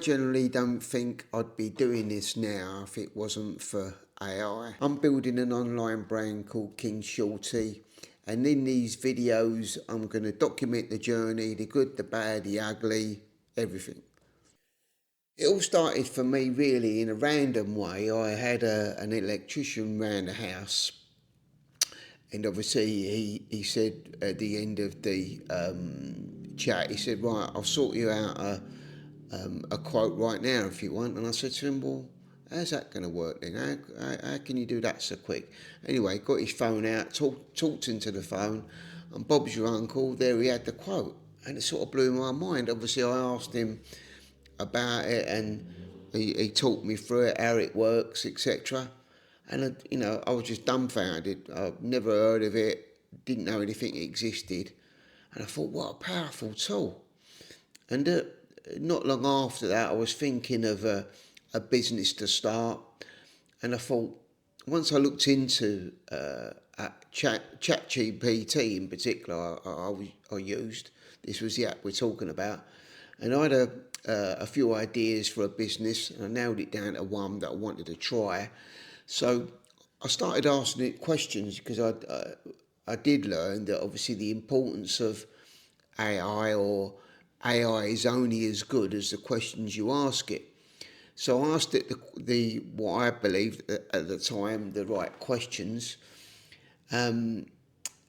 Generally don't think I'd be doing this now if it wasn't for AI. I'm building an online brand called King Shorty, and in these videos I'm going to document the journey, the good, the bad, the ugly, everything. It all started for me really in a random way. I had an electrician round the house, and obviously he said at the end of the chat, he said, right, I'll sort you out a quote right now if you want. And I said to him, well, how's that going to work then? How can you do that so quick? Anyway, got his phone out, talked into the phone, and Bob's your uncle, there he had the quote. And it sort of blew my mind. Obviously, I asked him about it, and he talked me through it, how it works, etc. And I was just dumbfounded. I've never heard of it, didn't know anything existed, and I thought, what a powerful tool. And not long after that, I was thinking of a business to start, and I thought, once I looked into ChatGPT in particular, I used, this was the app we're talking about, and I had a few ideas for a business, and I nailed it down to one that I wanted to try. So I started asking it questions because I did learn that obviously the importance of AI or AI is only as good as the questions you ask it. So I asked it the what I believed at the time the right questions, and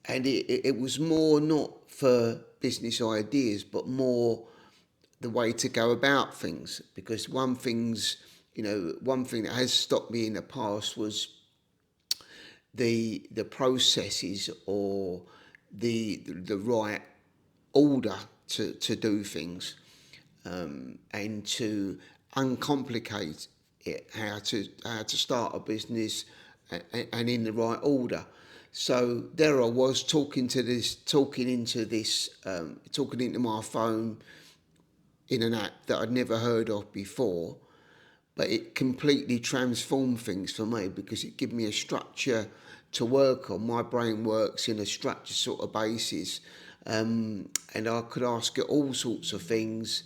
it was more not for business ideas, but more the way to go about things. Because one thing that has stopped me in the past was the processes or the right order to do things, and to uncomplicate it, how to start a business, and in the right order. So there I was talking into my phone in an app that I'd never heard of before, but it completely transformed things for me because it gave me a structure to work on. My brain works in a structured sort of basis, and I could ask it all sorts of things.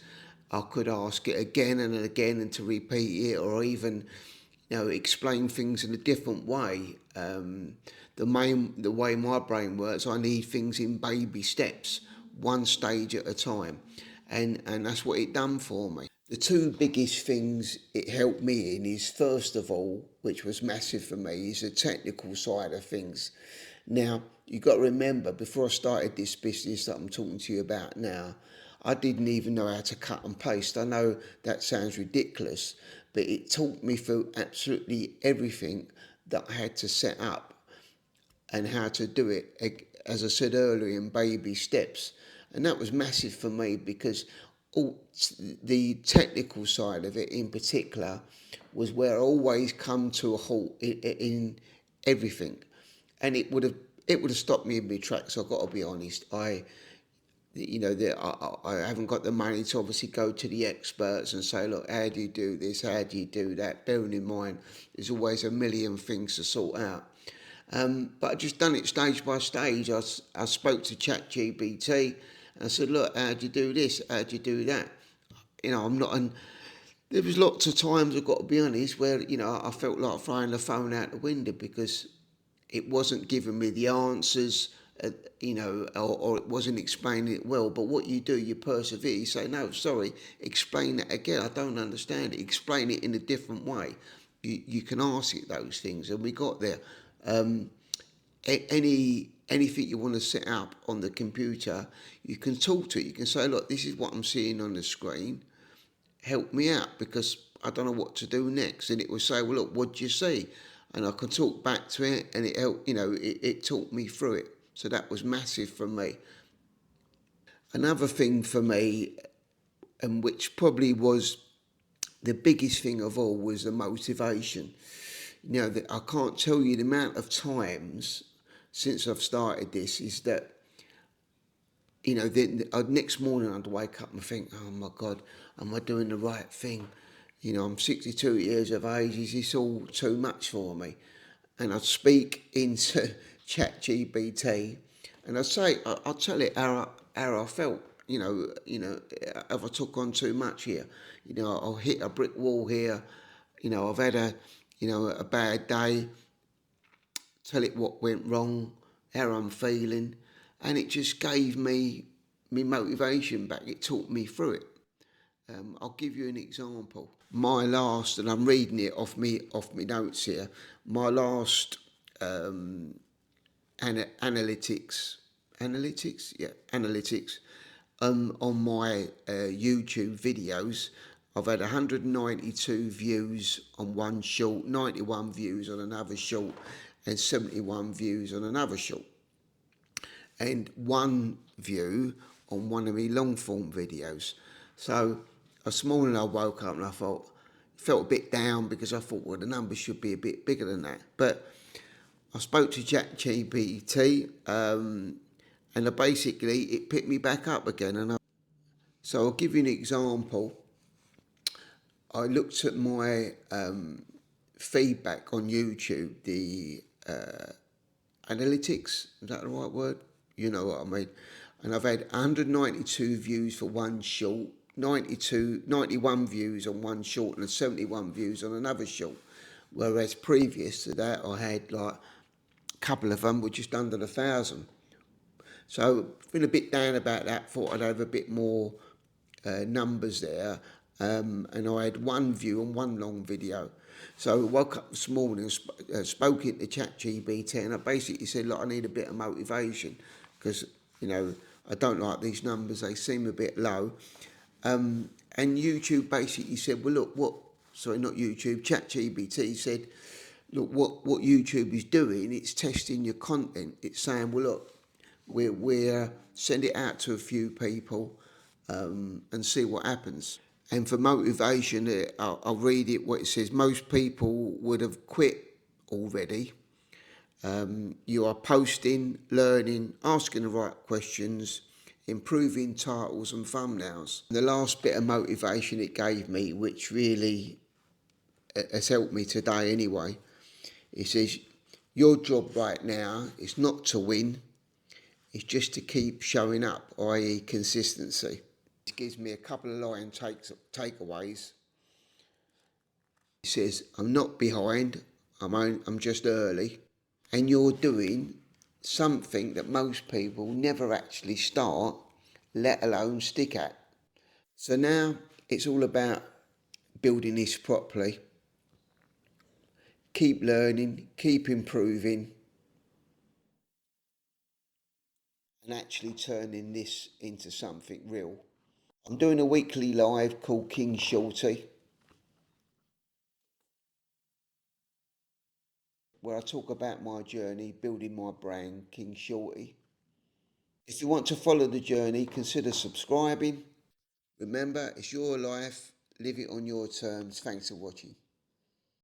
I could ask it again and again and to repeat it, or even explain things in a different way. The way my brain works, I need things in baby steps, one stage at a time, and that's what it done for me. The two biggest things it helped me in is, first of all, which was massive for me, is the technical side of things. Now, you've got to remember, before I started this business that I'm talking to you about now, I didn't even know how to cut and paste. I know that sounds ridiculous, but it taught me through absolutely everything that I had to set up and how to do it, as I said earlier, in baby steps. And that was massive for me because the technical side of it in particular was where I always come to a halt in everything. And it would have stopped me in my tracks. I've got to be honest. I haven't got the money to obviously go to the experts and say, look, how do you do this? How do you do that? Bearing in mind, there's always a million things to sort out. But I just done it stage by stage. I spoke to ChatGPT and I said, look, how do you do this? How do you do that? I'm not an. There was lots of times, I've got to be honest, where I felt like throwing the phone out the window because it wasn't giving me the answers, or it wasn't explaining it well. But what you do, you persevere. You say, no, sorry, explain it again. I don't understand it. Explain it in a different way. You can ask it those things, and we got there. Anything you want to set up on the computer, you can talk to it. You can say, look, this is what I'm seeing on the screen. Help me out because I don't know what to do next. And it will say, well, look, what do you see? And I can talk back to it, and it helped. It talked me through it. So that was massive for me. Another thing for me, and which probably was the biggest thing of all, was the motivation. That I can't tell you the amount of times since I've started this is that the next morning I'd wake up and think, oh my God, am I doing the right thing? I'm 62 years of age. Is this all too much for me? And I'd speak into ChatGPT, and I'd say, I'll tell it how I felt, have I took on too much here? I'll hit a brick wall here. I've had a bad day. Tell it what went wrong, how I'm feeling, and it just gave me motivation back. It taught me through it. I'll give you an example. My last, and I'm reading it off me notes here. My last analytics on my YouTube videos. I've had 192 views on one short, 91 views on another short, and 71 views on another short, and one view on one of my long form videos. So this morning I woke up and I felt a bit down because I thought, well, the numbers should be a bit bigger than that. But I spoke to ChatGPT, and basically it picked me back up again. So I'll give you an example. I looked at my feedback on YouTube, the analytics, is that the right word? You know what I mean. And I've had 192 views for one short, 91 views on one short, and 71 views on another short. Whereas previous to that, I had like a couple of them were just under 1,000. So been a bit down about that. Thought I'd have a bit more numbers there. And I had one view on one long video. So I woke up this morning, spoke into ChatGPT, and I basically said, look, I need a bit of motivation because, I don't like these numbers. They seem a bit low. And YouTube basically said, well, look, not YouTube, ChatGPT said, look, what YouTube is doing, it's testing your content. It's saying, well, look, we're send it out to a few people and see what happens. And for motivation, I'll read it what it says. Most people would have quit already. You are posting, learning, asking the right questions, improving titles and thumbnails. The last bit of motivation it gave me, which really has helped me today anyway, it says, your job right now is not to win, it's just to keep showing up, i.e. consistency. It gives me a couple of line takeaways. It says, I'm not behind, I'm just early. And you're doing something that most people never actually start, let alone stick at. So now it's all about building this properly. Keep learning, keep improving, and actually turning this into something real. I'm doing a weekly live called King Shorty, where I talk about my journey building my brand, King Shorty. If you want to follow the journey, consider subscribing. Remember, it's your life, live it on your terms. Thanks for watching.